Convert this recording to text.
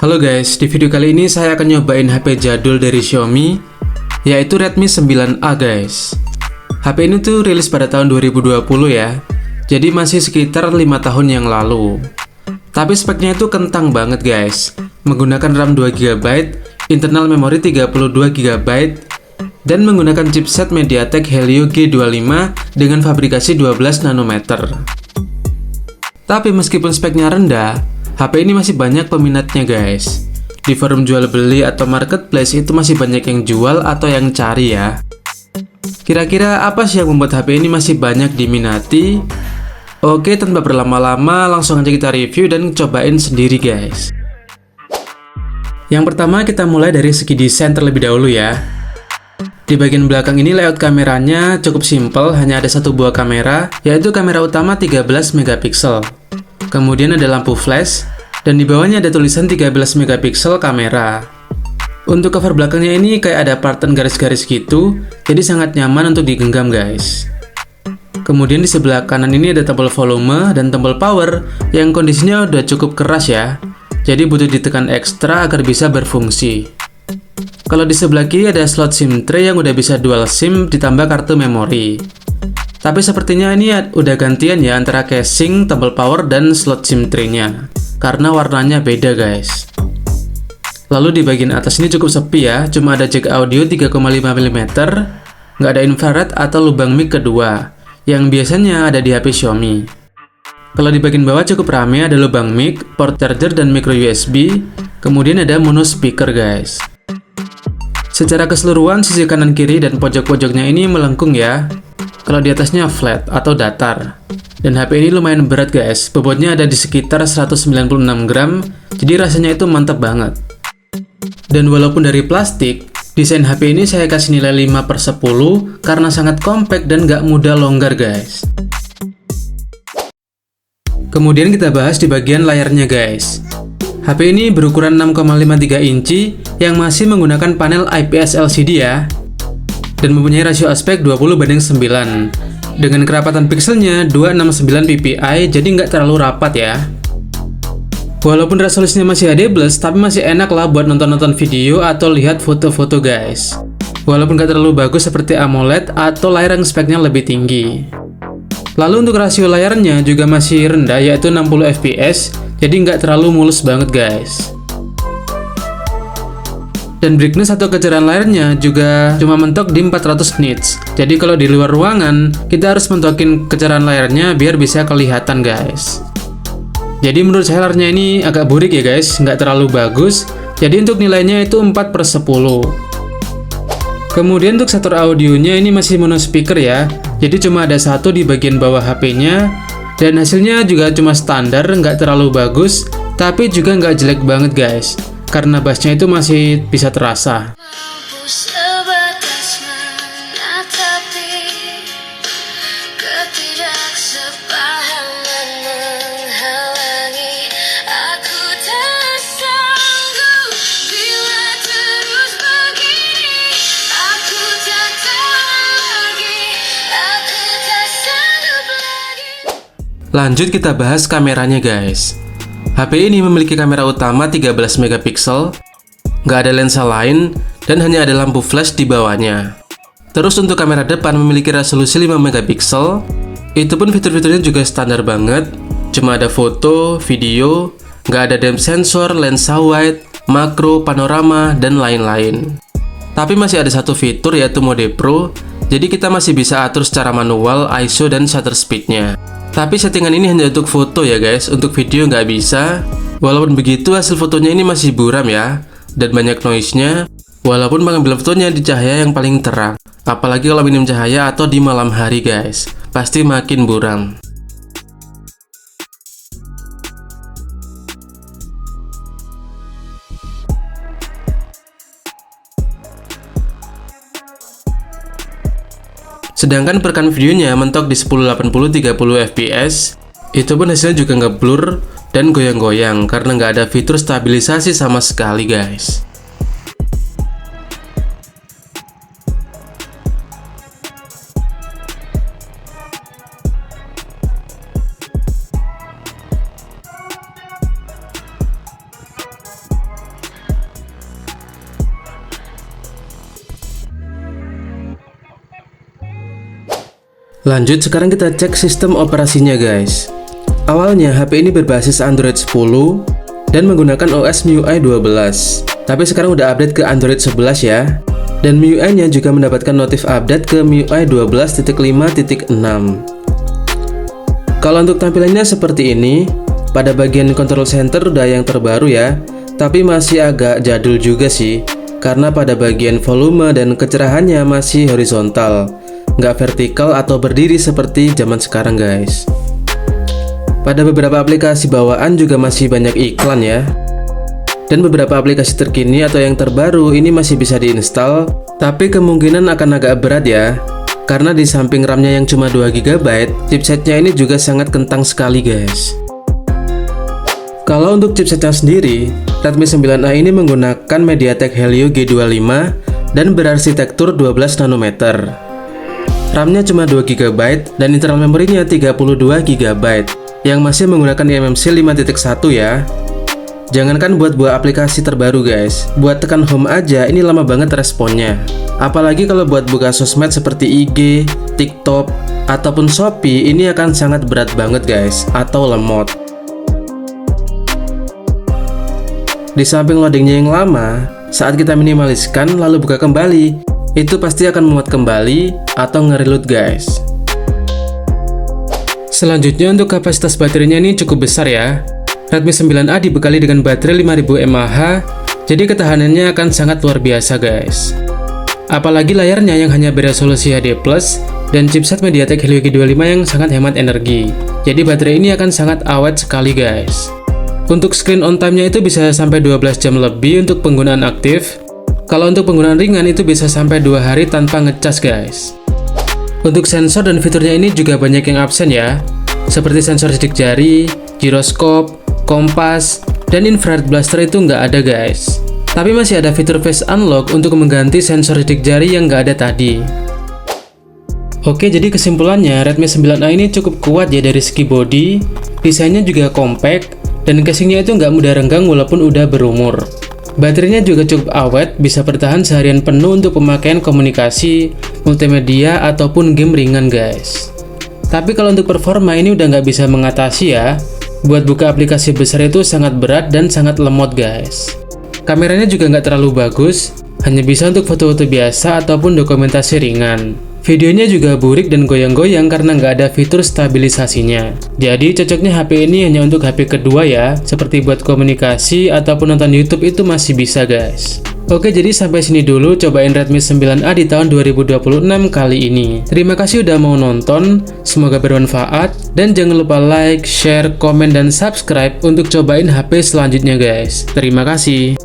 Halo guys, di video kali ini saya akan nyobain HP jadul dari Xiaomi, yaitu Redmi 9A guys. HP ini tuh rilis pada tahun 2020 ya, jadi masih sekitar 5 tahun yang lalu. Tapi speknya itu kentang banget guys, menggunakan RAM 2GB, internal memori 32GB, dan menggunakan chipset MediaTek Helio G25 dengan fabrikasi 12 nanometer. Tapi meskipun speknya rendah, HP ini masih banyak peminatnya guys. Di forum jual beli atau marketplace itu masih banyak yang jual atau yang cari ya. Kira-kira apa sih yang membuat HP ini masih banyak diminati? Oke, tanpa berlama-lama langsung aja kita review dan cobain sendiri guys. Yang pertama kita mulai dari segi desain terlebih dahulu ya. Di bagian belakang ini layout kameranya cukup simpel, hanya ada satu buah kamera, yaitu kamera utama 13 megapiksel. Kemudian ada lampu flash, dan di bawahnya ada tulisan 13 megapiksel kamera. Untuk cover belakangnya ini kayak ada pattern garis-garis gitu, jadi sangat nyaman untuk digenggam guys. Kemudian di sebelah kanan ini ada tombol volume dan tombol power yang kondisinya udah cukup keras ya, jadi butuh ditekan ekstra agar bisa berfungsi. Kalau di sebelah kiri ada slot SIM tray yang udah bisa dual SIM ditambah kartu memori. Tapi sepertinya ini udah gantian ya antara casing, tombol power, dan slot SIM tray-nya, karena warnanya beda guys. Lalu di bagian atas ini cukup sepi ya, cuma ada jack audio 3,5 mm, nggak ada infrared atau lubang mic kedua, yang biasanya ada di HP Xiaomi. Kalau di bagian bawah cukup rame, ada lubang mic, port charger, dan micro USB, kemudian ada mono speaker guys. Secara keseluruhan, sisi kanan kiri dan pojok-pojoknya ini melengkung ya. Kalau di atasnya flat atau datar. Dan HP ini lumayan berat guys, bobotnya ada di sekitar 196 gram, jadi rasanya itu mantap banget. Dan walaupun dari plastik, desain HP ini saya kasih nilai 5/10 karena sangat compact dan gak mudah longgar guys. Kemudian kita bahas di bagian layarnya guys. HP ini berukuran 6,53 inci yang masih menggunakan panel IPS LCD ya, dan mempunyai rasio aspek 20:9 dengan kerapatan pixelnya 269 ppi, jadi nggak terlalu rapat ya. Walaupun resolusinya masih HD+, tapi masih enak lah buat nonton-nonton video atau lihat foto-foto guys. Walaupun nggak terlalu bagus seperti AMOLED atau layar yang speknya lebih tinggi. Lalu untuk rasio layarnya juga masih rendah, yaitu 60 fps, jadi nggak terlalu mulus banget guys. Dan brightness atau kecerahan layarnya juga cuma mentok di 400 nits. Jadi kalau di luar ruangan, kita harus mentokin kecerahan layarnya biar bisa kelihatan guys. Jadi menurut saya layarnya ini agak burik ya guys, nggak terlalu bagus. Jadi untuk nilainya itu 4/10. Kemudian untuk satur audionya ini masih mono speaker ya. Jadi cuma ada satu di bagian bawah HP-nya. Dan hasilnya juga cuma standar, nggak terlalu bagus, tapi juga nggak jelek banget guys. Karena bassnya itu masih bisa terasa. Lanjut kita bahas kameranya guys. HP ini memiliki kamera utama 13 megapiksel, nggak ada lensa lain, dan hanya ada lampu flash di bawahnya. Terus untuk kamera depan memiliki resolusi 5 megapiksel, itu pun fitur-fiturnya juga standar banget, cuma ada foto, video, nggak ada depth sensor, lensa wide, makro, panorama, dan lain-lain. Tapi masih ada satu fitur yaitu mode Pro, jadi kita masih bisa atur secara manual ISO dan shutter speednya. Tapi settingan ini hanya untuk foto ya guys, untuk video nggak bisa. Walaupun begitu hasil fotonya ini masih buram ya, dan banyak noise-nya. Walaupun pengambilan fotonya di cahaya yang paling terang, apalagi kalau minim cahaya atau di malam hari guys, pasti makin buram. Sedangkan perekam videonya mentok di 1080-30 fps, itu pun hasilnya juga nggak blur dan goyang-goyang karena nggak ada fitur stabilisasi sama sekali guys. Lanjut, sekarang kita cek sistem operasinya guys. Awalnya HP ini berbasis Android 10 dan menggunakan OS MIUI 12. Tapi sekarang udah update ke Android 11 ya. Dan MIUI-nya juga mendapatkan notif update ke MIUI 12.5.6. Kalau untuk tampilannya seperti ini, pada bagian control center udah yang terbaru ya, tapi masih agak jadul juga sih, karena pada bagian volume dan kecerahannya masih horizontal, nggak vertikal atau berdiri seperti zaman sekarang guys. Pada beberapa aplikasi bawaan juga masih banyak iklan ya. Dan beberapa aplikasi terkini atau yang terbaru ini masih bisa diinstal, tapi kemungkinan akan agak berat ya, karena di samping RAM-nya yang cuma 2 GB, chipsetnya ini juga sangat kentang sekali guys. Kalau untuk chipsetnya sendiri, Redmi 9A ini menggunakan MediaTek Helio G25 dan berarsitektur 12 nanometer. RAM-nya cuma 2 GB dan internal memorinya 32 GB, yang masih menggunakan eMMC 5.1 ya. Jangankan buat buat aplikasi terbaru guys, buat tekan home aja ini lama banget responnya. Apalagi kalau buat buka sosmed seperti IG, TikTok, ataupun Shopee, ini akan sangat berat banget guys, atau lemot. Di samping loadingnya yang lama, saat kita minimaliskan lalu buka kembali, itu pasti akan muat kembali atau nge-reload guys. Selanjutnya untuk kapasitas baterainya ini cukup besar ya. Redmi 9A dibekali dengan baterai 5000 mAh, jadi ketahanannya akan sangat luar biasa guys. Apalagi layarnya yang hanya beresolusi HD+, dan chipset MediaTek Helio G25 yang sangat hemat energi. Jadi baterai ini akan sangat awet sekali guys. Untuk screen on time-nya itu bisa sampai 12 jam lebih untuk penggunaan aktif. Kalau untuk penggunaan ringan itu bisa sampai 2 hari tanpa ngecas guys. Untuk sensor dan fiturnya ini juga banyak yang absen ya, seperti sensor sidik jari, giroskop, kompas, dan infrared blaster itu nggak ada guys. Tapi masih ada fitur face unlock untuk mengganti sensor sidik jari yang nggak ada tadi. Oke, jadi kesimpulannya Redmi 9A ini cukup kuat ya dari segi body, desainnya juga compact, dan casingnya itu nggak mudah renggang walaupun udah berumur. Baterainya juga cukup awet, bisa bertahan seharian penuh untuk pemakaian komunikasi, multimedia, ataupun game ringan guys. Tapi kalau untuk performa ini udah nggak bisa mengatasi ya. Buat buka aplikasi besar itu sangat berat dan sangat lemot guys. Kameranya juga nggak terlalu bagus, hanya bisa untuk foto-foto biasa ataupun dokumentasi ringan. Videonya juga burik dan goyang-goyang karena nggak ada fitur stabilisasinya. Jadi cocoknya HP ini hanya untuk HP kedua ya, seperti buat komunikasi ataupun nonton YouTube itu masih bisa guys. Oke, jadi sampai sini dulu cobain Redmi 9A di tahun 2026 kali ini. Terima kasih udah mau nonton, semoga bermanfaat, dan jangan lupa like, share, komen, dan subscribe untuk cobain HP selanjutnya guys. Terima kasih.